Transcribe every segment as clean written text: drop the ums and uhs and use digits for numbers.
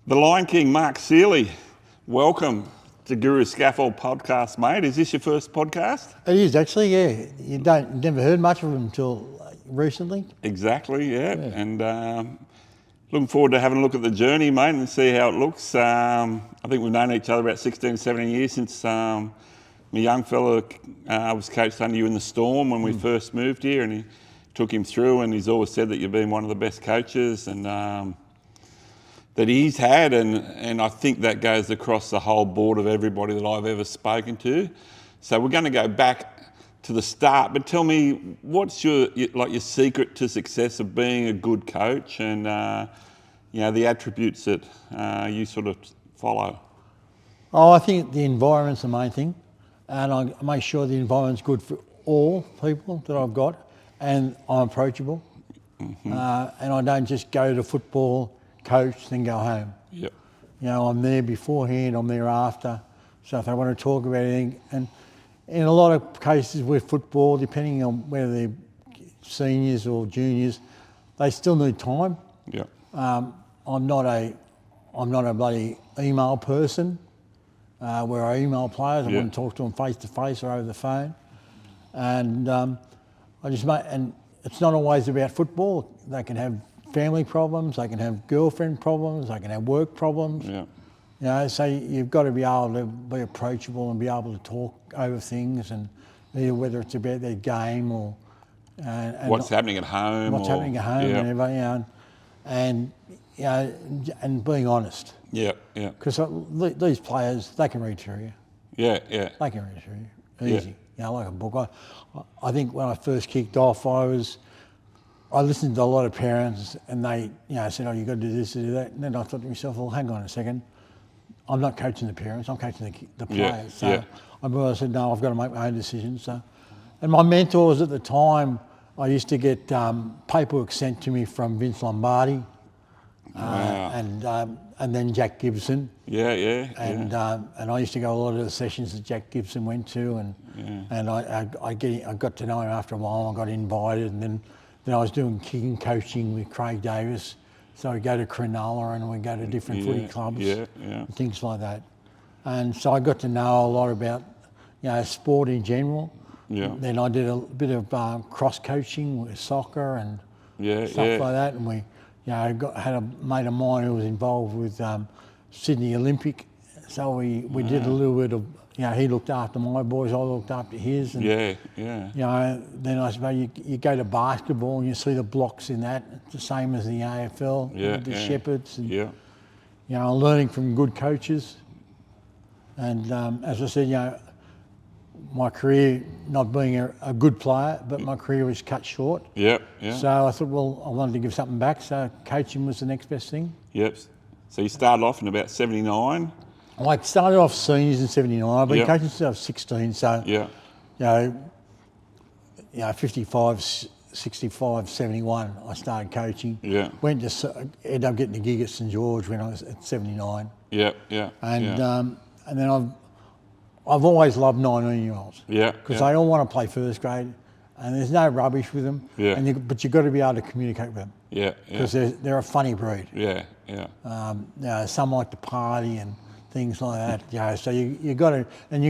The Lion King, Mark Siely, welcome to Guru SCAFL podcast, mate. Is this your first podcast? It is actually, yeah. You never heard much of him until recently. Exactly, yeah. And looking forward to having a look at the journey, mate, and see how it looks. I think we've known each other about 16, 17 years since my young fella was coached under you in the Storm when we first moved here, and he took him through, and he's always said that you've been one of the best coaches and that he's had, and I think that goes across the whole board of everybody that I've ever spoken to. So we're going to go back to the start, but tell me, what's your secret to success of being a good coach, and the attributes that you sort of follow? Oh, I think the environment's the main thing, and I make sure the environment's good for all people that I've got, and I'm approachable, and I don't just go to football, coach, then go home. Yep. I'm there beforehand, I'm there after. So if they want to talk about anything, and in a lot of cases with football, depending on whether they're seniors or juniors, they still need time. Yep. I'm not a bloody email person where I email players. I want to talk to them face to face or over the phone, and and it's not always about football. They can have family problems, they can have girlfriend problems, they can have work problems. Yeah. So you've got to be able to be approachable and be able to talk over things, and whether it's about their game or and what's happening at home. And being honest. Yeah. Because these players, they can read through you. Yeah. They can read through you easy. Like a book. I think when I first kicked off, I listened to a lot of parents, and they, said, "Oh, you've got to do this, do that." And then I thought to myself, "Well, hang on a second. I'm not coaching the parents. I'm coaching the players." I said, "No, I've got to make my own decisions." And my mentors at the time, I used to get paperwork sent to me from Vince Lombardi, and then Jack Gibson. And I used to go a lot of the sessions that Jack Gibson went to, and I got to know him after a while. I got invited, and then I was doing kicking coaching with Craig Davis. So we go to Cronulla and we go to different footy clubs, and things like that. And so I got to know a lot about, sport in general. Yeah. Then I did a bit of cross coaching with soccer and stuff like that. And we, had a mate of mine who was involved with Sydney Olympic. So we did a little bit of, he looked after my boys, I looked after his. And, then I suppose you go to basketball and you see the blocks in that. It's the same as the AFL, the Shepherds. And, learning from good coaches. And as I said, my career, not being a good player, but my career was cut short. Yeah. So I thought, well, I wanted to give something back, so coaching was the next best thing. Yep. So you started off in about 79? I started off seniors in 79. I've been coaching since I was 16, so 55, 65, 71, I started coaching. Yeah. Ended up getting a gig at St George when I was at 79. Yeah. And then I've always loved 19-year-olds. Yeah. Because they all want to play first grade, and there's no rubbish with them. Yeah. But you've got to be able to communicate with them. Yeah. Because they're a funny breed. Yeah. Some like to party and things like that. So you got to be a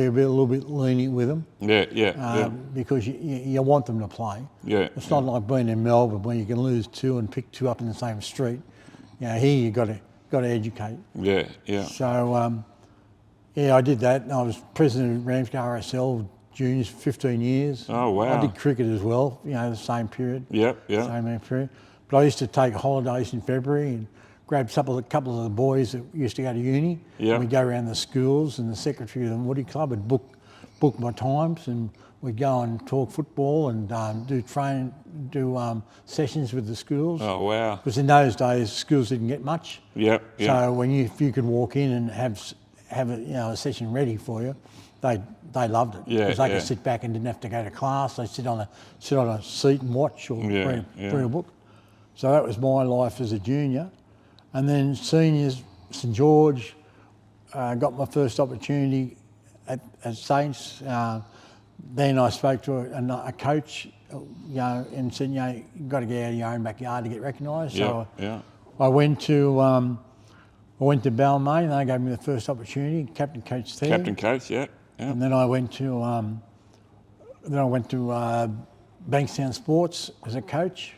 little bit lenient with them. Yeah. Because you want them to play. Yeah. It's not like being in Melbourne where you can lose two and pick two up in the same street. Here you got to educate. Yeah. So I did that. I was president of Ramsgate RSL juniors for 15 years. Oh wow. I did cricket as well. The same period. Yeah. Same period. But I used to take holidays in February and grab a couple of the boys that used to go to uni. Yeah. And we'd go around the schools, and the secretary of the Woody Club would book my times, and we'd go and talk football and do sessions with the schools. Oh wow. Because in those days, schools didn't get much. Yeah. So if you could walk in and have a session ready for you, they loved it. Because they could sit back and didn't have to go to class. They sit on a seat and watch or read a book. So that was my life as a junior. And then seniors, St George, got my first opportunity at Sails. Then I spoke to a coach, and said, you've got to get out of your own backyard to get recognised. So I went to I went to Balmain, and they gave me the first opportunity, captain coach there. Captain coach, yeah. And then I went to Bankstown Sports as a coach.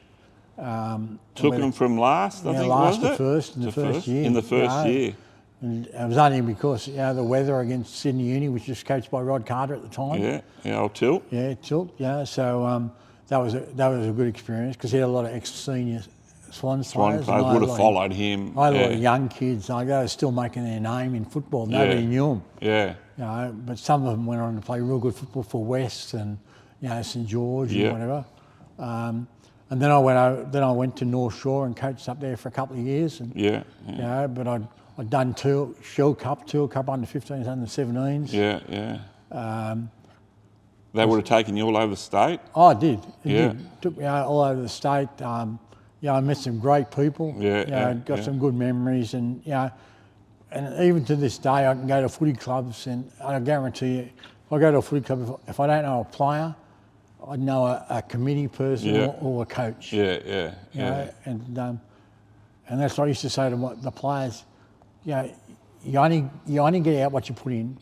Took them from last, I think, last was it? to first in the first year. In the first year. And it was only because the weather against Sydney Uni, which was coached by Rod Carter at the time. Old Tilt. Yeah, Tilt. Yeah, so that was a good experience because he had a lot of ex-senior Swans players. Would have followed him. I had a lot of young kids. They were still making their name in football. Nobody knew them. Yeah. But some of them went on to play real good football for West and St George and whatever. And then I went to North Shore and coached up there for a couple of years. And, but I'd done two Shell Cup under 15s, under 17s. They would have taken you all over the state. Oh, I did. It took me all over the state. I met some great people. Got some good memories, and and even to this day, I can go to footy clubs, and I guarantee you, if I go to a footy club, if I don't know a player, I'd know a committee person or a coach. And that's what I used to say to the players. You only get out what you put in.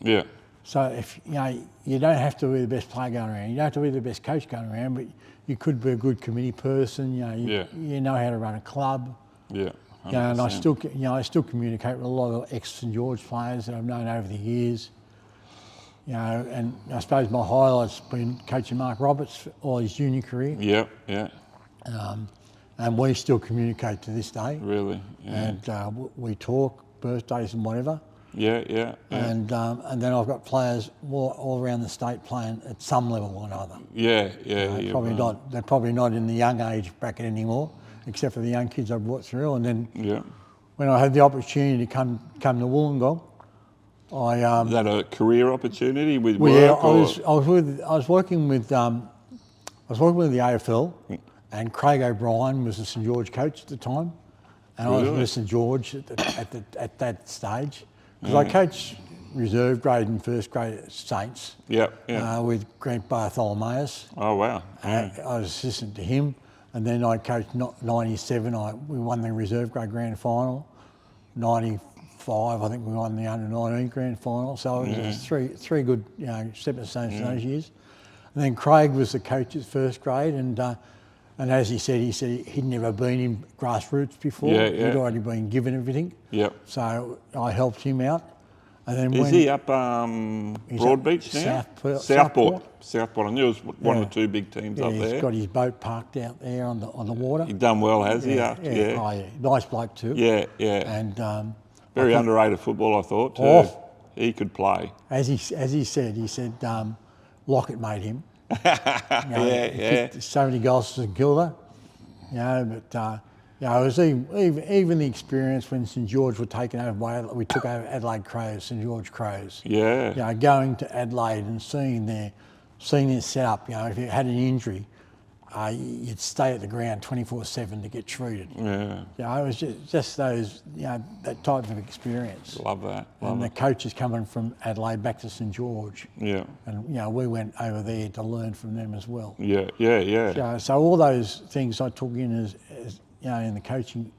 So if you don't have to be the best player going around, you don't have to be the best coach going around, but you could be a good committee person. You know how to run a club. And I still communicate with a lot of ex-St George players that I've known over the years. And I suppose my highlight's been coaching Mark Roberts all his junior career. And we still communicate to this day. Really? And we talk, birthdays and whatever. And then I've got players all around the state playing at some level or another. They're probably not in the young age bracket anymore, except for the young kids I brought through. And then when I had the opportunity to come to Wollongong, is that a career opportunity with work? Work? I was working with the AFL, and Craig O'Brien was the St George coach at the time, and I was with St George at that stage. Because I coached reserve grade and first grade at Saints with Grant Bartholomeus. Oh, wow. I was assistant to him. And then I coached 97. We won the reserve grade grand final. 95, I think we won the under-19 grand final. So it was three good stepping stones in those years. And then Craig was the coach at first grade. And as he said he'd never been in grassroots before. He'd already been given everything. So I helped him out. And then is he up Broadbeach now? Southport. I knew it was one of the two big teams up there. He's got his boat parked out there on the water. He's done well, has he? Nice bloke too. And very underrated football, I thought too. He could play. As he said, Lockett made him. So many goals to Gilda, but it was even the experience when St George were taken over by we took over Adelaide Crows, St George Crows. Going to Adelaide and seeing their setup. If you had an injury, you'd stay at the ground 24/7 to get treated. It was just those that type of experience. Love that. The coaches coming from Adelaide back to St George. And we went over there to learn from them as well. So all those things I took in as in the coaching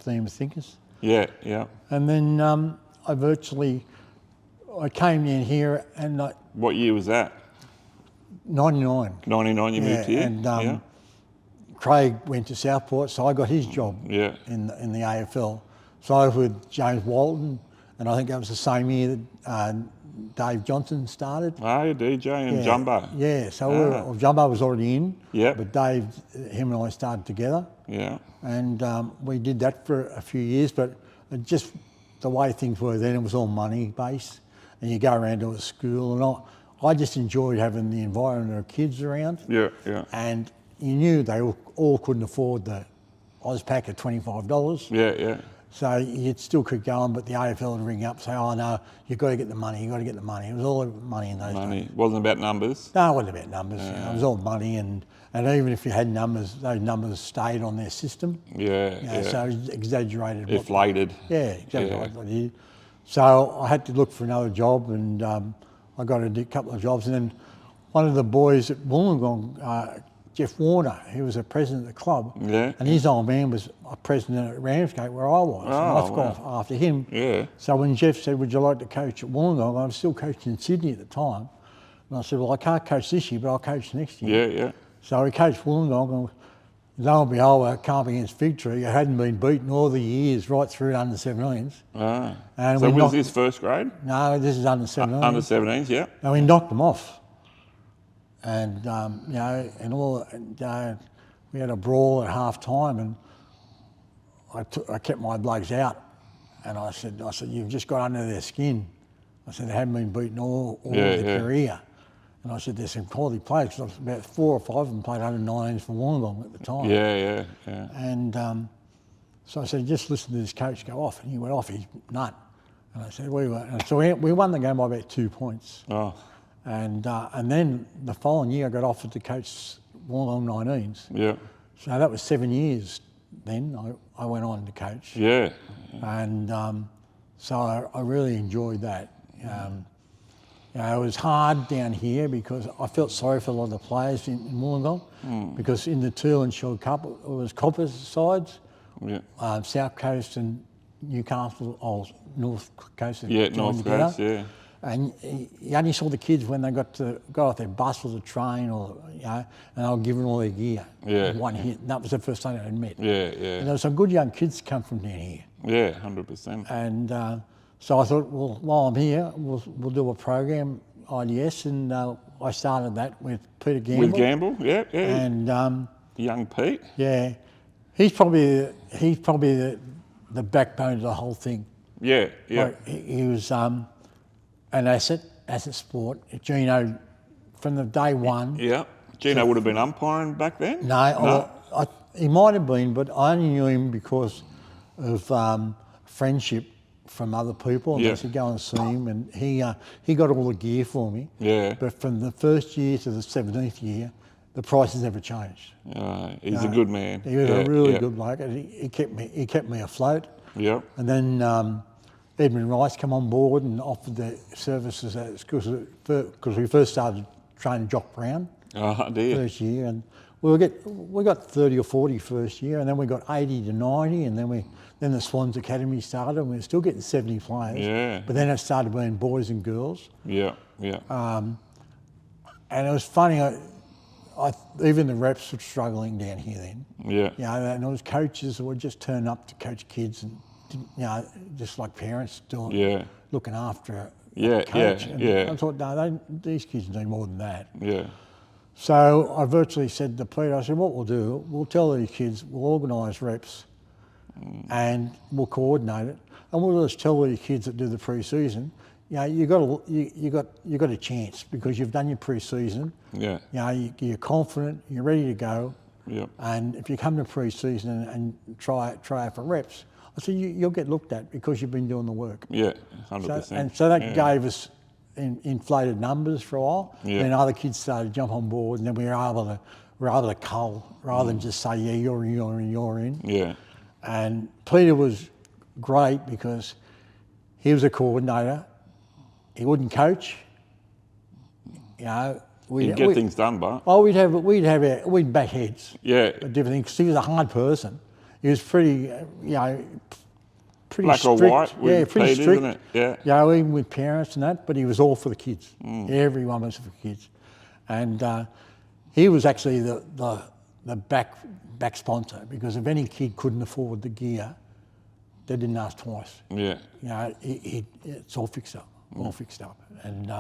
theme of thinkers. And then I came in here and what year was that? 99. 99 you moved here? And Craig went to Southport, so I got his job in the AFL. So I was with James Walton, and I think that was the same year that Dave Johnson started. DJ and Jumbo. So Jumbo was already in, but Dave, him and I started together. And we did that for a few years, but just the way things were then, it was all money based, and you go around to a school, and I just enjoyed having the environment of kids around. And you knew they all couldn't afford the Ozpack at $25. So you'd still keep going, but the AFL would ring up and say, oh no, you've got to get the money, It was all money in those days. It wasn't about numbers? No, it wasn't about numbers. It was all money, and even if you had numbers, those numbers stayed on their system. So it was exaggerated. Inflated. Exactly. So I had to look for another job, and I got a couple of jobs, and then one of the boys at Wollongong Jeff Warner, who was the president of the club, Yeah. and his old man was a president at Ramsgate where I was, and I've gone after him. Yeah. So when Jeff said, would you like to coach at Wollongong, I was still coaching in Sydney at the time, and I said, well, I can't coach this year, but I'll coach next year. Yeah, yeah. So we coached Wollongong, and lo and behold, we come up against Fig Tree. It hadn't been beaten all the years, right through to under 17s. Ah. And So we was knocked- this first grade? No, this is under 17s. Under 17s, yeah. And we knocked them off. And, you know, and we had a brawl at half time, and I kept my blokes out. And I said, you've just got under their skin. I said, they haven't been beaten all their career. And I said, there's some quality players, because about 4 or 5 of them played under 19s for Wollongong at the time. Yeah. And so I said, just listen to this coach go off. And he went off, he's nut. And I said, so we won the game by about 2 points. Oh. And then the following year I got offered to coach Wollongong 19s. Yeah. So that was 7 years then I went on to coach. Yeah. And so I really enjoyed that. You know, it was hard down here because I felt sorry for a lot of the players in Wollongong because in the Tool and Shield Cup it was Coppers sides, South Coast and Newcastle, North Coast. Yeah, North Coast, yeah. And you only saw the kids when they got off their bus or the train, or you know, and they were given all their gear. Yeah. One hit. And that was the first time I'd met. Yeah. And there were some good young kids come from down here. Yeah, 100%. And so I thought, well, while I'm here, we'll do a program, IDS, and I started that with Peter Gamble. With Gamble, yeah. And young Pete. yeah, he's probably the backbone of the whole thing. Yeah. Like, he was an asset sport. Gino, from the day one. Yeah. Gino would have been umpiring back then? No. He might have been, but I only knew him because of friendship from other people. And I used to go and see him, and he got all the gear for me. Yeah. But from the first year to the 17th year, the prices never changed. He's a good man. He was a really good bloke, and he kept me afloat. Yeah. And then Edmund Rice come on board and offered the services because we first started training Jock Brown. Oh dear. First year, and we got 30 or 40 first year, and then we got 80 to 90, and then the Swans Academy started, and we were still getting 70 players. Yeah. But then it started being boys and girls. Yeah. And it was funny. Even the reps were struggling down here then. Yeah. You know, and there was coaches that would just turn up to coach kids, and you know, just like parents doing, looking after a coach. And I thought, no, these kids need more than that. Yeah. So I virtually said to Peter, I said, what we'll do, we'll tell these kids, we'll organise reps and we'll coordinate it, and we'll just tell these kids that do the pre-season, you know, you got a chance because you've done your pre-season. Yeah. You know, you're confident, you're ready to go. Yeah. And if you come to pre-season and try out for reps, I said you'll get looked at because you've been doing the work. Yeah, 100%. So that gave us inflated numbers for a while. Yeah. Then other kids started to jump on board, and then we were able to cull rather than just say, yeah, you're in. Yeah. And Peter was great because he was a coordinator. He wouldn't coach. You know, He'd get things done, but. Oh, we'd back heads. Yeah. Different things. 'Cause he was a hard person. He was pretty, pretty Black strict. or white with pretty Pete, strict. isn't it? Yeah. You know, even with parents and that, but he was all for the kids. Everyone was for kids. And he was actually the back sponsor, because if any kid couldn't afford the gear, they didn't ask twice. Yeah. You know, it's all fixed up, And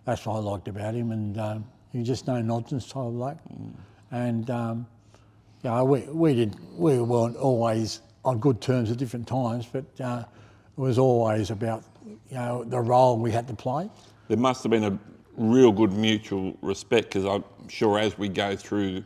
that's what I liked about him. And he just no nonsense type of bloke. And you know, we weren't always on good terms at different times, but it was always about, you know, the role we had to play. There must have been a real good mutual respect, because I'm sure as we go through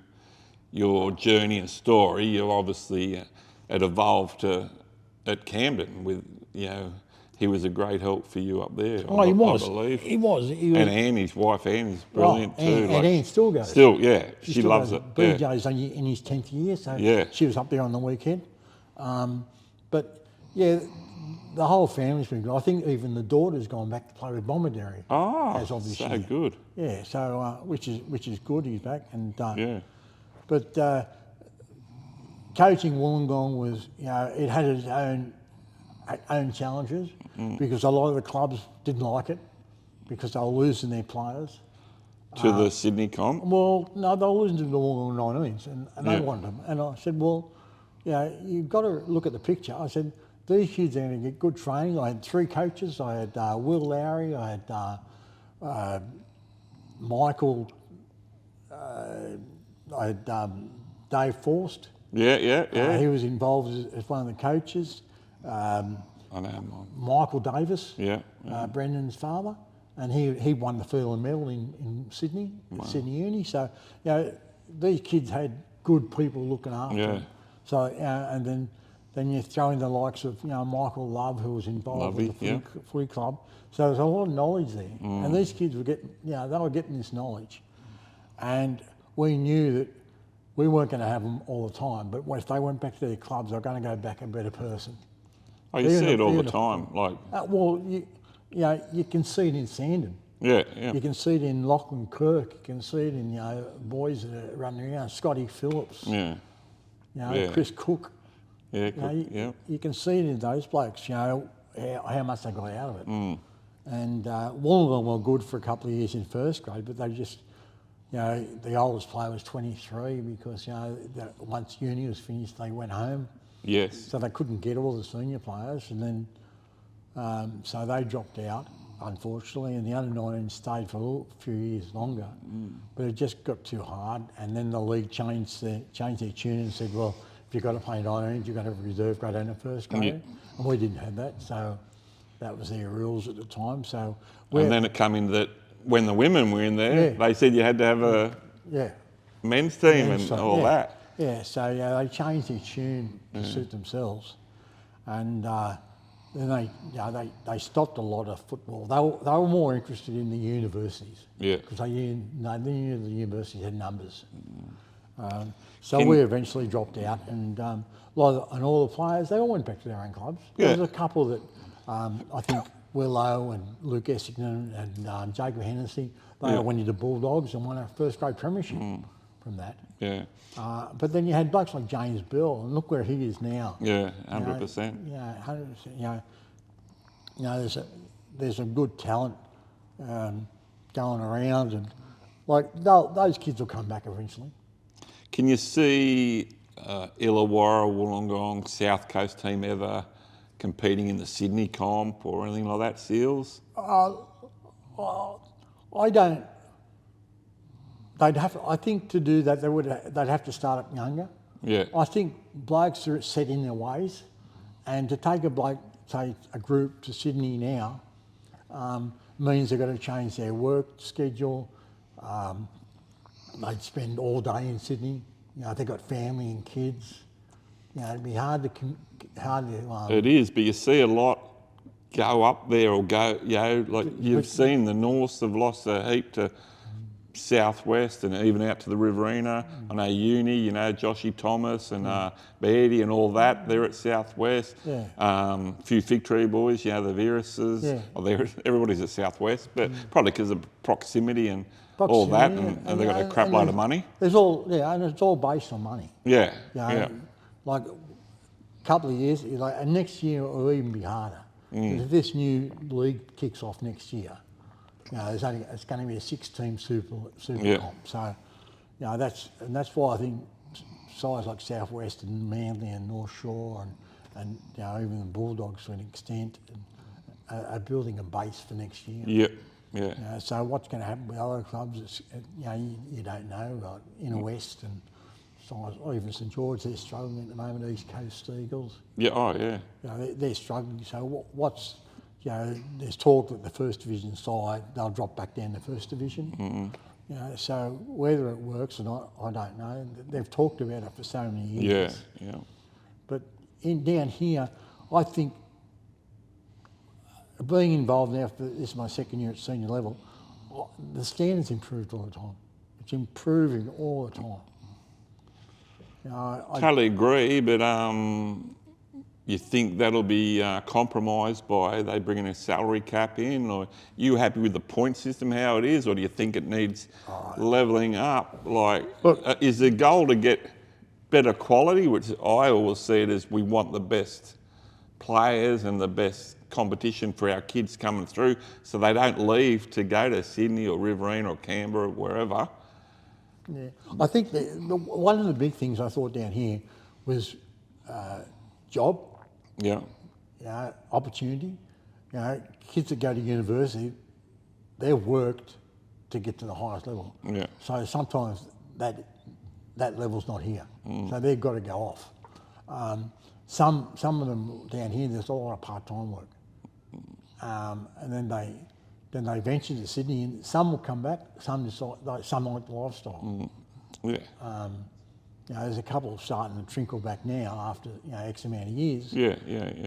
your journey and story, you obviously it evolved at Camden with, you know, he was a great help for you up there. Oh, he was. I believe. He was. And Annie's wife, Annie's brilliant too. And Annie still goes. Still, yeah. She loves goes. it. BJ's in his 10th year, so she was up there on the weekend. But yeah, the whole family's been good. I think even the daughter's gone back to play with Bombardary. Oh, as of this so year. good. Yeah, so which is good. He's back, and But coaching Wollongong was, it had its own challenges because a lot of the clubs didn't like it because they were losing their players. To the Sydney comp? Well, no, they were losing to the Wollongong 19s and they wanted them. And I said, well, you've got to look at the picture. I said, these kids are going to get good training. I had 3 coaches. I had Will Lowry, I had Michael, I had Dave Forst. Yeah. He was involved as one of the coaches. I know. Michael Davis, Yeah. Brendan's father, and he won the Field Medal in Sydney, at Sydney Uni. So, these kids had good people looking after them. So, and then you throw in the likes of, Michael Love, who was involved with the footy club. So there's a lot of knowledge there. And these kids were getting, they were getting this knowledge. And we knew that we weren't going to have them all the time, but if they went back to their clubs, they were going to go back a better person. Oh, you see it all the time, well, you can see it in Sandon. Yeah. You can see it in Lachlan Kirk. You can see it in, boys that are running around, Scotty Phillips. Chris Cook. Yeah, you can see it in those blokes, how much they got out of it. And Wollongong were good for a couple of years in first grade, but they just, the oldest player was 23 because, once uni was finished, they went home. Yes. So they couldn't get all the senior players, and then so they dropped out, unfortunately, and the under-19 stayed for a few years longer. But it just got too hard, and then the league changed their tune and said, well, if you've got to play 19s, you've got to have a reserve grade and a first grade. And we didn't have that, so that was their rules at the time. So and then it came in that when the women were in there, they said you had to have a men's team and all that. Yeah, so they changed their tune to suit themselves. And then they stopped a lot of football. They were more interested in the universities. Yeah. Because they knew the universities had numbers. So we eventually dropped out, and all the players, they all went back to their own clubs. There was a couple that I think Willow and Luke Essington and Jacob Hennessy, they all went into Bulldogs and won a first grade premiership from that. Yeah. But then you had blokes like James Bell, and look where he is now. Yeah, 100%. Yeah, 100%. There's a good talent going around, and those kids will come back eventually. Can you see Illawarra, Wollongong, South Coast team ever competing in the Sydney comp or anything like that, Seils? I don't. I think to do that, they'd have to start up younger. Yeah. I think blokes are set in their ways, and to take a bloke, say a group to Sydney now, means they've got to change their work schedule. They'd spend all day in Sydney. They've got family and kids. It'd be hard to. It is, but you see a lot go up there or go. Like you've seen the Norths have lost a heap to Southwest and even out to the Riverina. I know Uni. Joshy Thomas and Beatty and all that. They're at Southwest. A few Fig Tree boys. The Viruses. Yeah. Well, everybody's at Southwest, but probably because of proximity and all that, and they've got a crap load of money. And it's all based on money. Yeah. Like a couple of years, and next year it will even be harder. If this new league kicks off next year, it's going to be a 6-team super comp. So, that's why I think sides like Southwest and Manly and North Shore and even the Bulldogs to an extent are building a base for next year. Yeah. So what's going to happen with other clubs? Is, you don't know. Like Inner West and or even St George, they're struggling at the moment. East Coast Eagles. Yeah. They're struggling. So there's talk that the First Division side they'll drop back down to First Division. So whether it works or not, I don't know. They've talked about it for so many years. Yeah. But down here, I think. Being involved now, this is my second year at senior level, the standard's improved all the time. It's improving all the time. I totally agree, but you think that'll be compromised by they bringing a salary cap in, or you happy with the point system how it is, or do you think it needs levelling up? Like, is the goal to get better quality, which I always see it as we want the best players and the best competition for our kids coming through, so they don't leave to go to Sydney or Riverina or Canberra or wherever. Yeah, I think one of the big things I thought down here was job. Yeah. Opportunity. Kids that go to university, they've worked to get to the highest level. Yeah. So sometimes that level's not here. So they've got to go off. Some of them down here, there's a lot of part-time work. And then they venture to Sydney, and some will come back. Some decide, some like the lifestyle. Yeah. There's a couple starting to trickle back now after X amount of years. Yeah.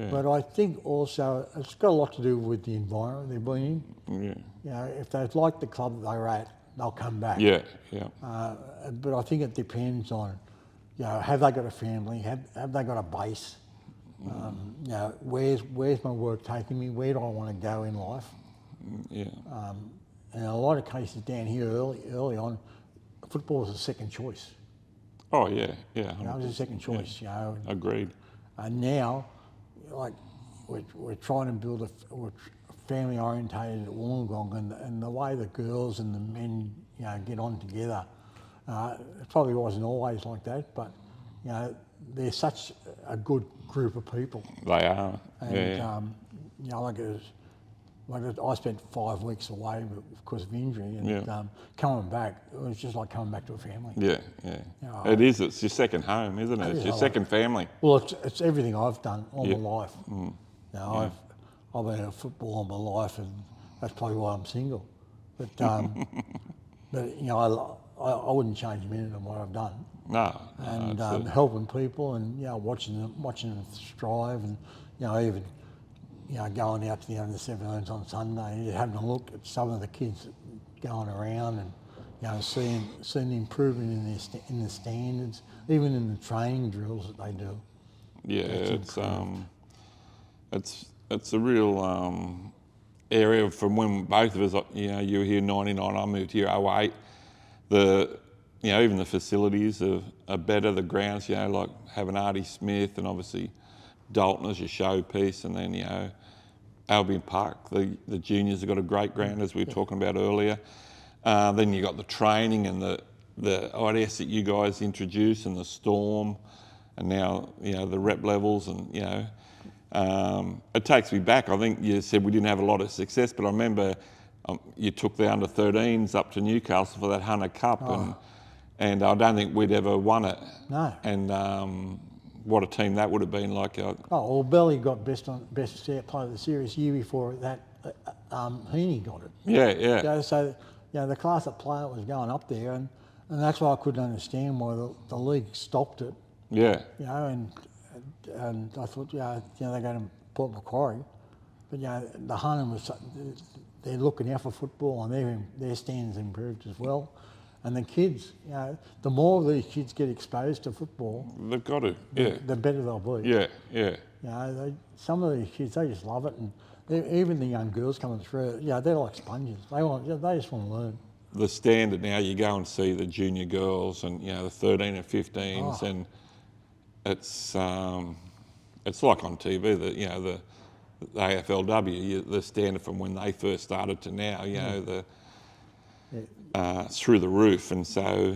But I think also it's got a lot to do with the environment they've been in. Yeah. If they've liked the club that they were at, they'll come back. Yeah. But I think it depends on, have they got a family? Have they got a base? Where's my work taking me? Where do I want to go in life? Yeah. And in a lot of cases down here early on, football was a second choice. Oh yeah. It was a second choice. Agreed. And now, like we're trying to build we're family orientated at Wollongong, and the way the girls and the men get on together, it probably wasn't always like that, but they're such a good group of people. They are. And I spent 5 weeks away because of injury, and coming back, it was just like coming back to a family. Yeah. It is. It's your second home, isn't it? It's your second family. Well, it's everything I've done all my life. I've been in football all my life, and that's probably why I'm single. But I wouldn't change a minute of what I've done. No. And helping people, and watching them strive, and even going out to the under-17s on Sunday, having a look at some of the kids going around, and seeing the improvement in the standards, even in the training drills that they do. Yeah, it's a real area from when both of us, you were here 99, I moved here 08. Even the facilities are better, the grounds, like having Artie Smith and obviously Dalton as your showpiece, and then, Albion Park, the juniors have got a great ground, as we were talking about earlier. Then you got the training and the IDS that you guys introduced, and the Storm, and now, the rep levels, and, it takes me back. I think you said we didn't have a lot of success, but I remember you took the under-13s up to Newcastle for that Hunter Cup, and I don't think we'd ever won it. No. And what a team that would have been like. Belly got best player of the series year before that. Heaney got it. Yeah. So the class of player was going up there, and that's why I couldn't understand why the league stopped it. Yeah. And I thought, they're going to Port Macquarie, but the Hunter they're looking out for football, and their standards improved as well. And the kids, the more these kids get exposed to football, they've got to, the better they'll be. Yeah. Some of these kids, they just love it, and even the young girls coming through, they're like sponges. They just want to learn. The standard now, you go and see the junior girls, and the 13 and 15s, and it's like on TV. The AFLW, the standard from when they first started to now, through the roof, and so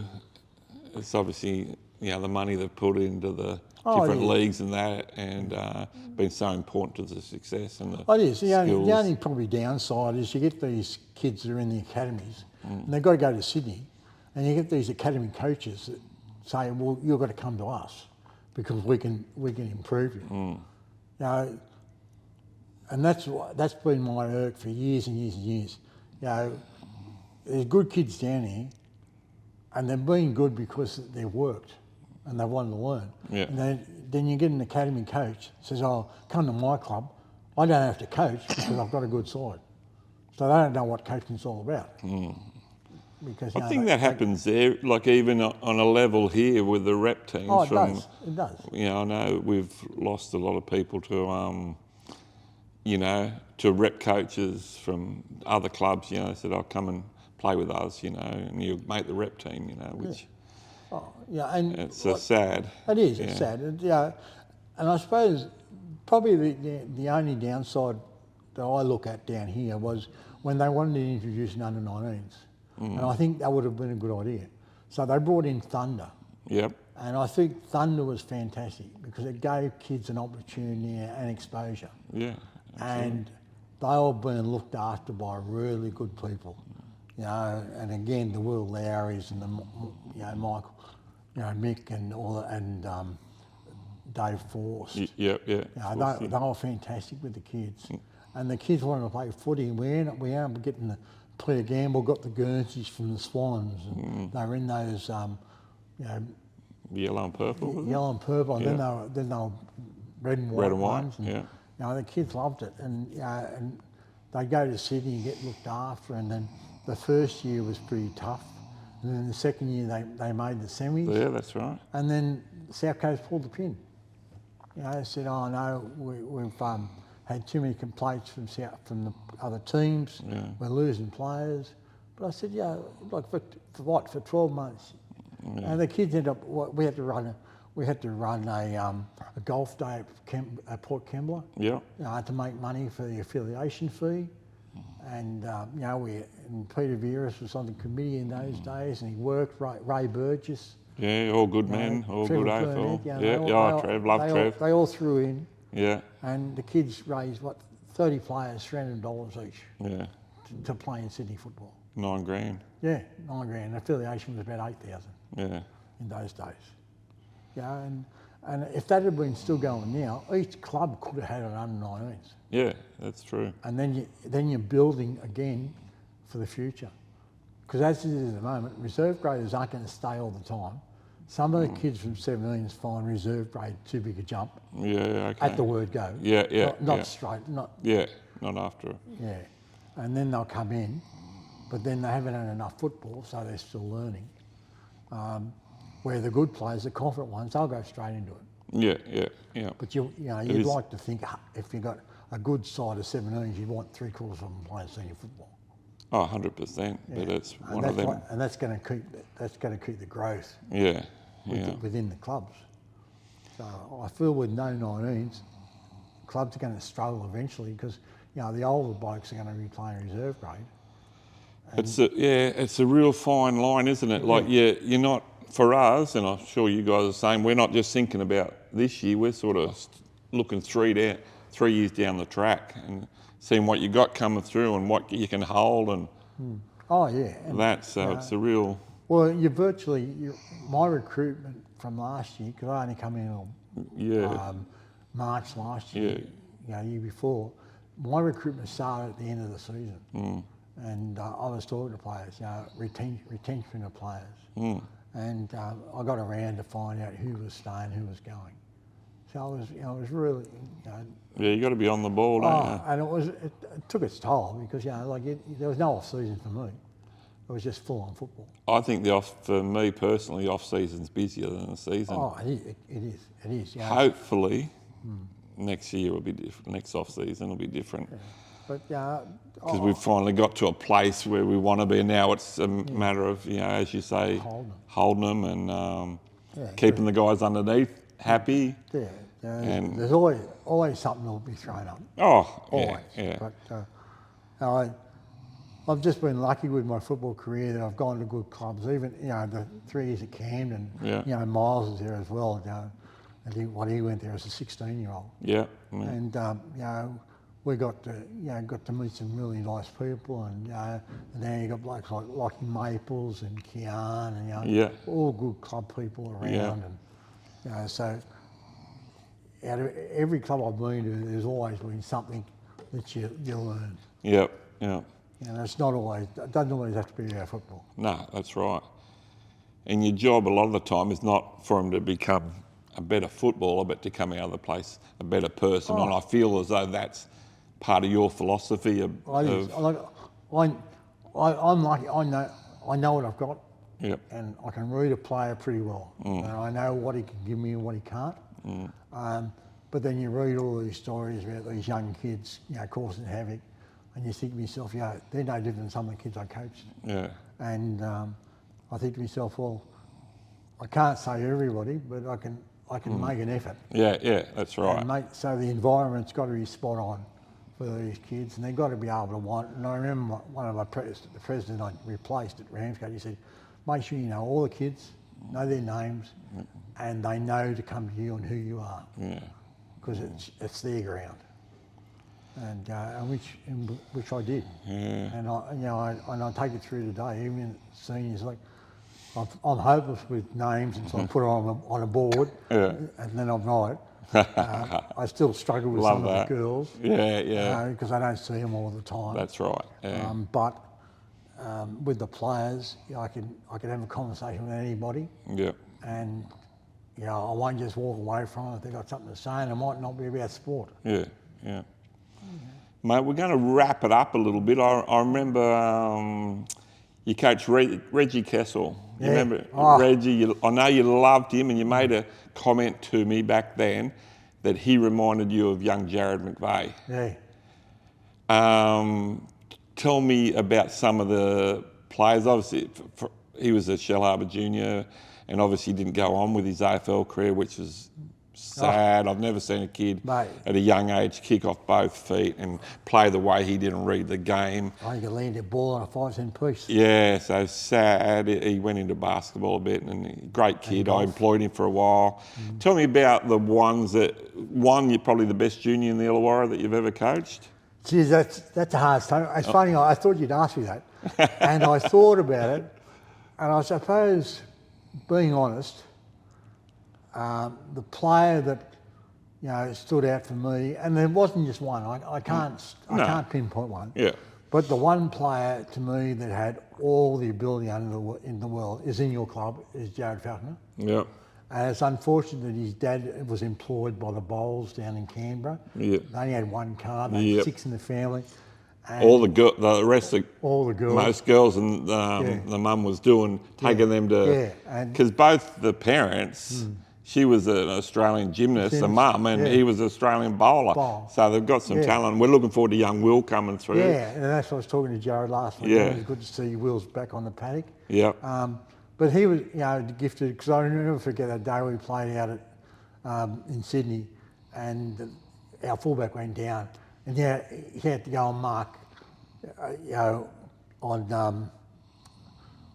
it's obviously the money they've put into the different leagues and that, and been so important to the success and the it is. skills. The only probably downside is you get these kids that are in the academies, and they've got to go to Sydney, and you get these academy coaches that say, "Well, you've got to come to us because we can improve you." And that's been my irk for years and years and years. There's good kids down here, and they've been good because they've worked and they've wanted to learn. Yeah. And then you get an academy coach says, "Oh, come to my club. I don't have to coach because I've got a good side." So they don't know what coaching's all about. because I think that happens there, like even on a level here with the rep teams. Oh, it does. You know, I know we've lost a lot of people to, you know, to rep coaches from other clubs. You know, said, "I'll come and play with us," you know, and you make the rep team. You know, which and it's sad. It is. It's sad. And I suppose probably the only downside that I look at down here was when they wanted to introduce an under-19s. And I think that would have been a good idea. So they brought in Thunder. Yep. And I think Thunder was fantastic because it gave kids an opportunity and exposure. Yeah. Absolutely. And they all been looked after by really good people. You know, and again, the Will Lowrys and the, you know, Michael, you know, Mick and all that, and Dave Forst. Yeah. You know, they were fantastic with the kids. And the kids wanted to play footy, and we ended up getting the Peter Gamble got the Guernseys from the Swans, and they were in those, you know, yellow and purple. Yellow and purple, and then they were red and white ones. And, yeah. You know, the kids loved it, and and they go to Sydney and get looked after, and then the first year was pretty tough, and then the second year they made the semis. Yeah, that's right. And then South Coast pulled the pin. You know, they said, "Oh no, we've had too many complaints from the other teams. Yeah. We're losing players." But I said, "Yeah, like for 12 months." Yeah. And the kids ended up. We had to run a golf day at Port Kembla. Yeah. You know, to make money for the affiliation fee, and you know, and Peter Vieras was on the committee in those days, and he worked. Ray Burgess. Yeah, all good men, all good AFL. Trev, love Trev. They all threw in. Yeah. And the kids raised 30 players, $300 each. Yeah. To play in Sydney football. $9,000. Yeah, $9,000. Affiliation was about 8,000. Yeah. In those days. Yeah, and if that had been still going now, each club could have had an under-19s. Yeah, that's true. And then you're building again for the future. Because as it is at the moment, reserve graders aren't going to stay all the time. Some of the kids from 17s find reserve grade too big a jump. Yeah, okay. At the word go. Yeah. Not straight, not... Yeah, not after. Yeah. And then they'll come in, but then they haven't had enough football, so they're still learning. Where the good players, the confident ones, they'll go straight into it. Yeah. But you'd like to think if you got a good side of 17s, you'd want 3/4 of them playing senior football. Oh, 100%. But it's one of them. And that's going to keep the growth. Yeah. Within the clubs. So I feel with no 19s, clubs are going to struggle eventually because you know the older blokes are going to be playing reserve grade. It's a real fine line, isn't it? Like, you're not, for us, and I'm sure you guys are the same, we're not just thinking about this year, we're sort of looking 3 years down the track and seeing what you got coming through and what you can hold and it's a real... Well, my recruitment from last year, because I only come in March last year, year before, my recruitment started at the end of the season. And I was talking to players, retention of players. And I got around to find out who was staying, who was going. So I was really, Yeah, you got to be on the ball, don't you? And it took its toll because, there was no off-season for me. It was just full-on football. I think for me personally, off-season's busier than the season. Oh, it is. Hopefully, next year will be different. Next off-season will be different. Yeah. But because we've finally got to a place where we want to be. Now it's a matter of, as you say, holding them and keeping the guys underneath happy. Yeah. And there's always something that will be thrown up. Oh, always. Yeah. But I've just been lucky with my football career that I've gone to good clubs. Even the 3 years at Camden. Miles was there as well. And he went there as a 16-year-old. Yeah. And we got to meet some really nice people, and then you got blokes like Lockie Maples and Kian, and all good club people around, and so out of every club I've been to, there's always been something that you learn. Yeah. And it doesn't always have to be about football. No, that's right. And your job a lot of the time is not for them to become a better footballer, but to come out of the place a better person. And I feel as though that's part of your philosophy of... I'm lucky. I I know what I've got, Yep. and I can read a player pretty well, and I know what he can give me and what he can't. But then you read all these stories about these young kids, causing havoc, and you think to yourself, they're no different than some of the kids I coached. Yeah. And I think to myself, well, I can't say everybody, but I can make an effort. Yeah, that's right. And so the environment's got to be spot on for these kids, and they've got to be able to want. And I remember one of the president I replaced at Ramsgate, he said, make sure you know all the kids, know their names, and they know to come to you and who you are. Yeah. Because it's their ground, and which I did. Yeah. And I take it through today, even at seniors. Like I'm hopeless with names, and so I put it on a board, and then I'm right. I still struggle with some of the girls. Yeah. Because I don't see them all the time. That's right. Yeah. But with the players, I can have a conversation with anybody. Yeah. And I won't just walk away from it if they've got something to say, and it might not be about sport. Yeah. Mate, we're going to wrap it up a little bit. I remember you coached Reggie Kessel. You remember Reggie? I know you loved him, and you made a comment to me back then that he reminded you of young Jared McVeigh. Yeah. Tell me about some of the players. Obviously, he was a Shell Harbour junior, and obviously didn't go on with his AFL career, which was sad. I've never seen a kid at a young age kick off both feet and play the way he did and read the game. I think he landed a ball on a 5-cent piece. Yeah, so sad. He went into basketball a bit, and a great kid. I employed him for a while. Tell me about the ones that, you're probably the best junior in the Illawarra that you've ever coached. Geez, that's a hard story. It's funny, I thought you'd ask me that. And I thought about it, and I suppose, being honest, the player that stood out for me, and there wasn't just one. I can't pinpoint one. Yeah. But the one player to me that had all the ability in the world is in your club is Jared Falconer. Yeah. And it's unfortunate that his dad was employed by the Bowls down in Canberra. Yeah. They only had one car. They had 6 in the family. And all the rest of all the girls, most girls, and the mum was taking them to, because both the parents, she was an Australian gymnast, the mum, and he was an Australian bowler. So they've got some talent. We're looking forward to young Will coming through. Yeah, and that's what I was talking to Jared last week. It was good to see Will's back on the paddock. Yeah. But he was, gifted, because I never forget that day we played out at in Sydney, and our fullback went down, and he had to go and mark, on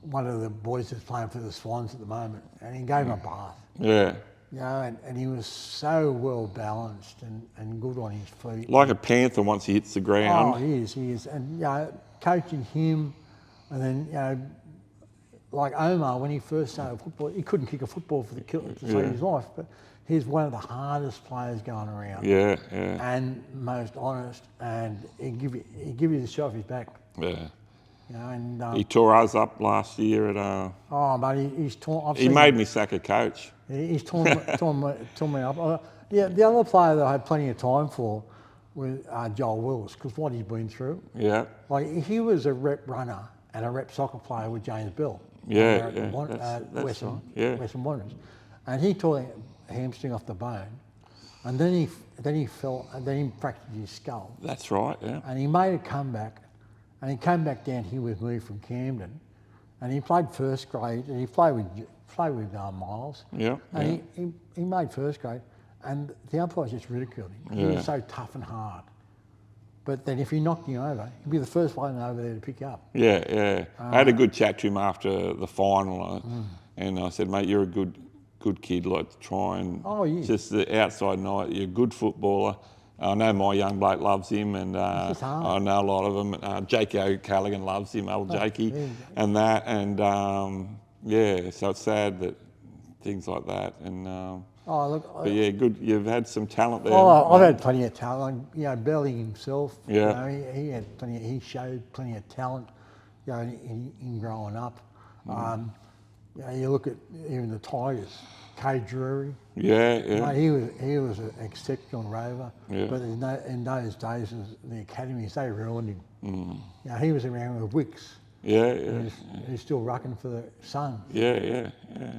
one of the boys that's playing for the Swans at the moment, and he gave him a bath. Yeah. And he was so well balanced and good on his feet. Like a panther once he hits the ground. Oh, he is. And coaching him, and then like Omar, when he first started football, he couldn't kick a football to save his life, but he's one of the hardest players going around. Yeah. And most honest, and he give you the shot off his back. Yeah. And he tore us up last year at. But he's torn. He made me sack a coach. He's torn me up. The other player that I had plenty of time for was Joel Willis, because what he's been through. Yeah. Like he was a rep runner and a rep soccer player with James Bell. Western Wanderers, and he tore a hamstring off the bone, and then he fell, and then he fractured his skull. That's right. Yeah. And he made a comeback, and he came back down here with me from Camden, and he played first grade, and he played with Miles. Yeah. And he made first grade, and the umpires just ridiculed him. He was so tough and hard. But then if he knocked you over, he'd be the first one over there to pick you up. Yeah. I had a good chat to him after the final, and I said, mate, you're a good kid, like to try and just the outside night, you're a good footballer. I know my young bloke loves him, and I know a lot of them. Jakey O'Callaghan loves him, old Jakey, and that. And so it's sad that things like that. And but good. You've had some talent there. I've had plenty of talent. Belly himself. Yeah. He had plenty. He showed plenty of talent. In growing up. You look at even the Tigers. Kay Drury. Yeah. He was an exceptional rover. Yeah. But in those days, the academies, they ruined him. He was around with Wicks, He's still rucking for the Suns. Yeah.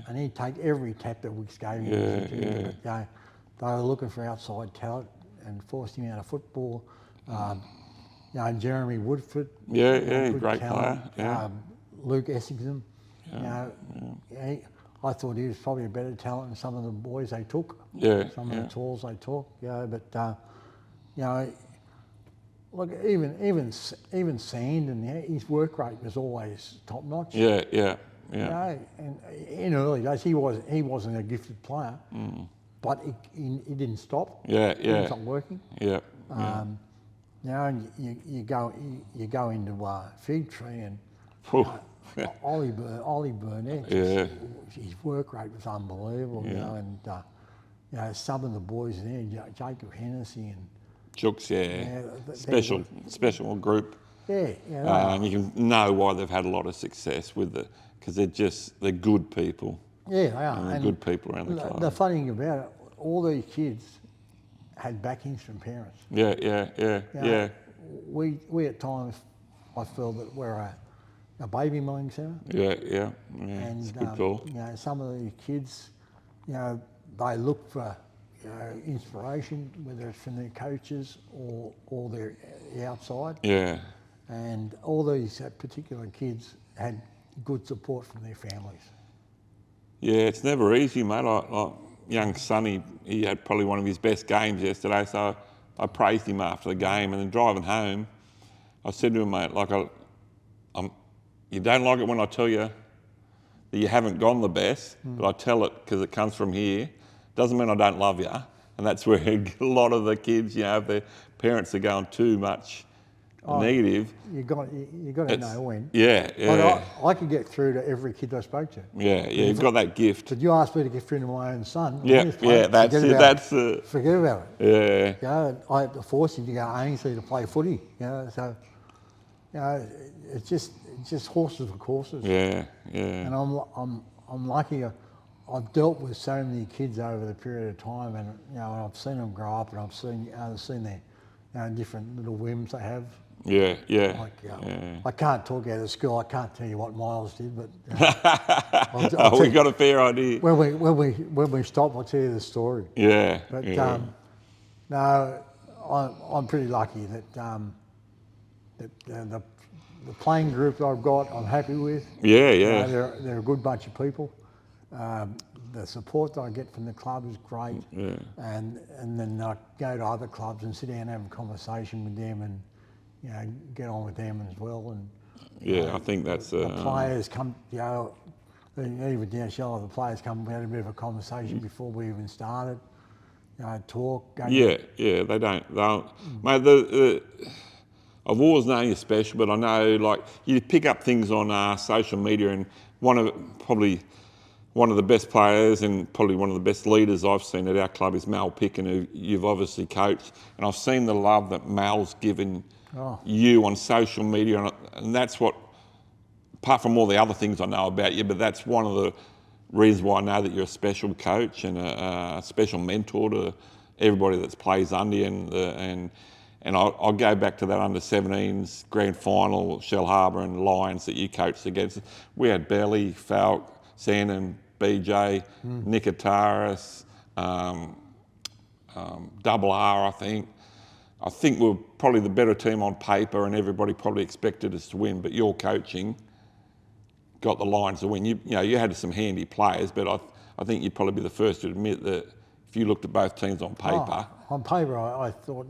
And he'd take every tap that Wicks gave him. But they were looking for outside talent and forced him out of football. Jeremy Woodford. Great talent. player. Luke Essington. I thought he was probably a better talent than some of the boys they took. Some of the tools they took. Look, even Sand, his work rate was always top notch. Yeah. And in early days, he wasn't a gifted player, but he didn't stop. He didn't stop working. And you go into Fig Tree and Ollie Burnett. His work rate was unbelievable. And some of the boys in there, Jacob Hennessy and Jooks, special group. And you can know why they've had a lot of success with it, because they're good people. Yeah, they are. And they're good people around the club. The funny thing about it, all these kids had backings from parents. Yeah. We at times, I feel that we're a baby milling centre. Yeah. And it's a good call. some of these kids, they look for inspiration, whether it's from their coaches or the outside. Yeah. And all these particular kids had good support from their families. Yeah, it's never easy, mate. Like young Sonny, he had probably one of his best games yesterday, so I praised him after the game. And then driving home, I said to him, mate, you don't like it when I tell you that you haven't gone the best, but I tell it because it comes from here. Doesn't mean I don't love you. And that's where a lot of the kids, if their parents are going too much negative. You got to know when. Yeah. But I could get through to every kid I spoke to. Yeah, you've got that gift. But you asked me to get through to my own son. That's it. Forget about it. Yeah. I had to force him to go to Ainsley to play footy. So it's just horses for courses. Yeah. And I'm lucky. I've dealt with so many kids over the period of time, and I've seen them grow up, and I've seen their different little whims they have. Yeah. I can't talk out of school. I can't tell you what Miles did, but we got a fair idea. When we stop, I'll tell you the story. Yeah. But no, I'm pretty lucky that the playing group that I've got, I'm happy with. Yeah. They're a good bunch of people. The support that I get from the club is great. Yeah. And then I go to other clubs and sit down and have a conversation with them and get on with them as well. And I think that's the players come. Even down Shell, the players come. We had a bit of a conversation before we even started. Talk. They don't. Mate, I've always known you're special, but I know you pick up things on social media, and one of the best players and probably one of the best leaders I've seen at our club is Mal Picken, who you've obviously coached. And I've seen the love that Mal's given you on social media. And that's what, apart from all the other things I know about you, but that's one of the reasons why I know that you're a special coach and a special mentor to everybody that plays under you. And I'll go back to that under-17s grand final, Shell Harbour and Lions that you coached against. We had Belly, Falk, Sandon, BJ, Nikitaris, Double R, I think. I think we were probably the better team on paper, and everybody probably expected us to win, but your coaching got the Lions to win. You had some handy players, but I think you'd probably be the first to admit that if you looked at both teams on paper. On paper, I thought,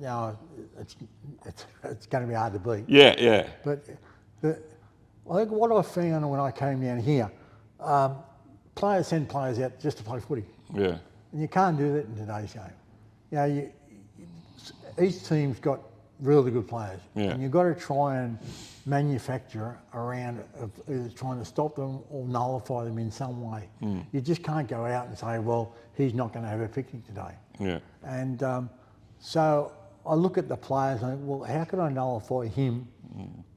it's going to be hard to beat. Yeah. But I think what I found when I came down here, players send players out just to play footy. Yeah. And you can't do that in today's game. Each team's got really good players. Yeah. And you've got to try and manufacture around either trying to stop them or nullify them in some way. You just can't go out and say, well, he's not going to have a picnic today. Yeah. And so I look at the players and I think, well, how can I nullify him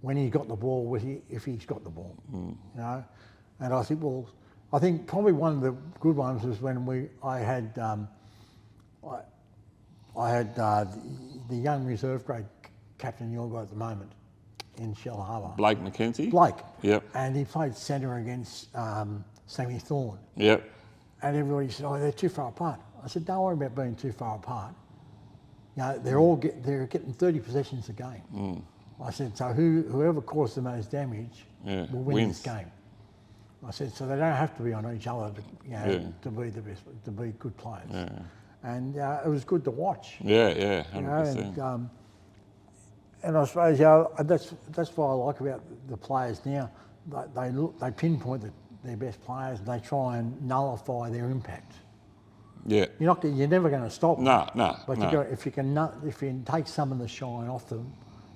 when he's got the ball, if he's got the ball? And I think, well, I think probably one of the good ones was when I had the young reserve grade captain you've got at the moment. in Shell Harbour. Blake McKenzie? Blake. Yep. And he played centre against Sammy Thorne. Yep. And everybody said, oh, they're too far apart. I said, don't worry about being too far apart. You know, they're getting 30 possessions a game. I said, so whoever caused the most damage will win this game. I said, so they don't have to be on each other to be the best, to be good players. Yeah. And it was good to watch. Yeah, 100%. You know, and I suppose that's what I like about the players now. They pinpoint their best players and they try and nullify their impact. Yeah. You're never going to stop them. No. But if you can take some of the shine off them,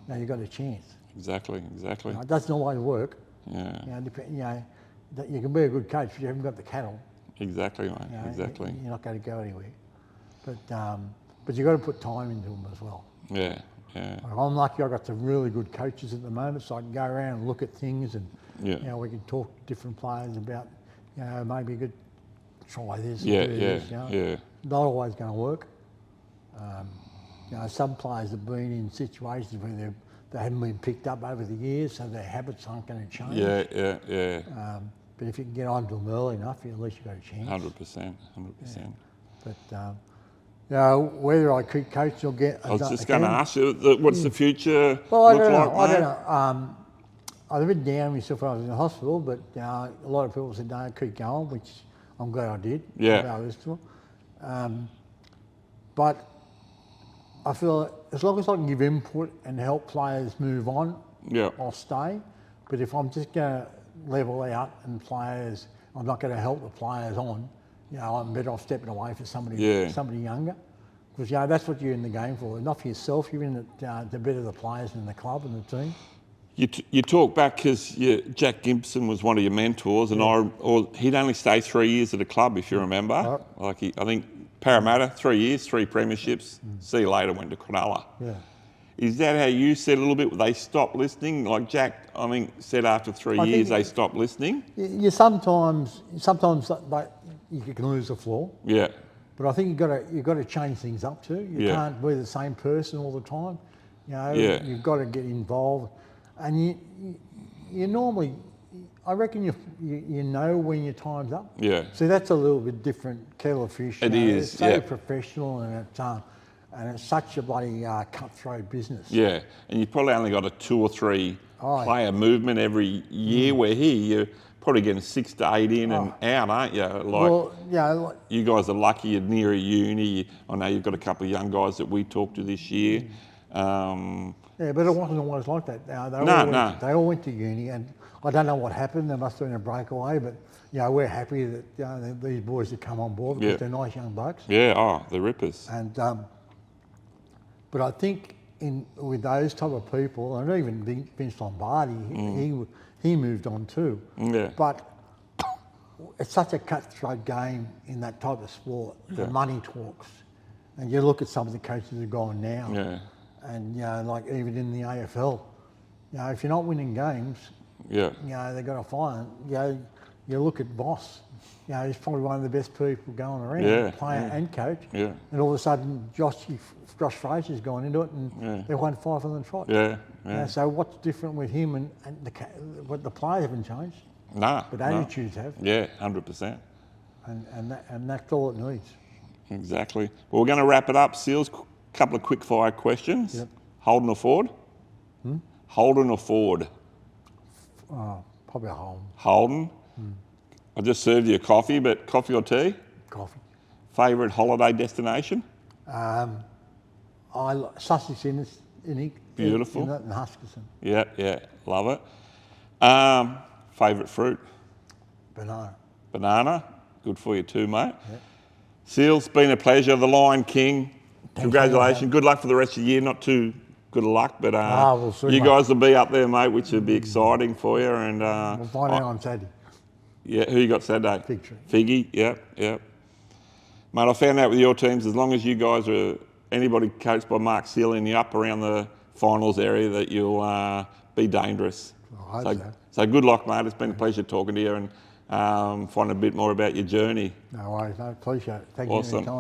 you've got a chance. Exactly. You know, it doesn't always work. Yeah. You can be a good coach, but you haven't got the cattle. Exactly, mate. Exactly. You're not going to go anywhere. But you've got to put time into them as well. Yeah. I'm lucky I've got some really good coaches at the moment, so I can go around and look at things and we can talk to different players about, maybe you could try this. Yeah. Not always going to work. Some players have been in situations where they haven't been picked up over the years, so their habits aren't going to change. Yeah. But if you can get on to them early enough, at least you've got a chance. 100%. But whether I keep coaching or get... I was just going to ask you, what's the future well, look like, mate? I don't know. I was a bit down myself when I was in the hospital, but a lot of people said, no, keep going, which I'm glad I did. Yeah. But I feel as long as I can give input and help players move on, I'll stay. But if I'm just going to level out and I'm not going to help the players on, I'm better off stepping away for somebody younger. Because that's what you're in the game for. Not for yourself, you're in it to better the players and the club and the team. You talk back because Jack Gibson was one of your mentors, and he'd only stay 3 years at a club, if you remember. Right. I think Parramatta, 3 years, 3 premierships. See you later, went to Cronulla. Yeah. Is that how you said a little bit? They stopped listening? Like Jack, I think, said after 3 years they stopped listening? Sometimes you can lose the floor. Yeah. But I think you've got to change things up too. You can't be the same person all the time. You've got to get involved. And you normally, I reckon you know when your time's up. Yeah. So that's a little bit different kettle of fish. It is, It's so professional and it's such a bloody cutthroat business. Yeah, and you've probably only got a 2 or 3 player movement every year, where here you're probably getting 6 to 8 in and out, aren't you? You guys are lucky you're near a uni. I know you've got a couple of young guys that we talked to this year. Yeah, but it wasn't always like that. They all went to uni, and I don't know what happened. There must have been a breakaway, but we're happy that these boys have come on board because they're nice young blokes. Yeah, the rippers. And but I think with those type of people, and even Vince Lombardi, he moved on too. Yeah. But it's such a cutthroat game in that type of sport. The money talks, and you look at some of the coaches who've gone now. Yeah. And like even in the AFL, if you're not winning games, they've got to fire. You look at Boss. He's probably one of the best people going around, player and coach. Yeah. And all of a sudden, Josh Fraser's gone into it, and they won 5 on the trot. Yeah. So what's different with him and what the players haven't changed? Nah. But attitudes have. Yeah, 100%. And that's all it needs. Exactly. Well, we're going to wrap it up, Seals. Couple of quick fire questions. Yep. Holden or Ford? Holden or Ford? Probably a Holden. Holden? I just served you a coffee, but coffee or tea? Coffee. Favourite holiday destination? Sussex in Beautiful. In Huskinson. Yeah, love it. Favourite fruit? Banana. Banana? Good for you too, mate. Yep. Seals, been a pleasure. The Lion King. Congratulations. Good luck for the rest of the year. Not too good of luck, but we'll see, you guys will be up there, mate, which will be exciting for you. And we'll find out on Saturday. Yeah, who you got Saturday? Fig Tree. Figgy, yep. Mate, I found out with your teams, as long as you guys are anybody coached by Mark Siely and you're up around the finals area, that you'll be dangerous. I hope so good luck, mate. It's been a pleasure talking to you and finding a bit more about your journey. No worries, mate. Appreciate it. Thank you. Awesome.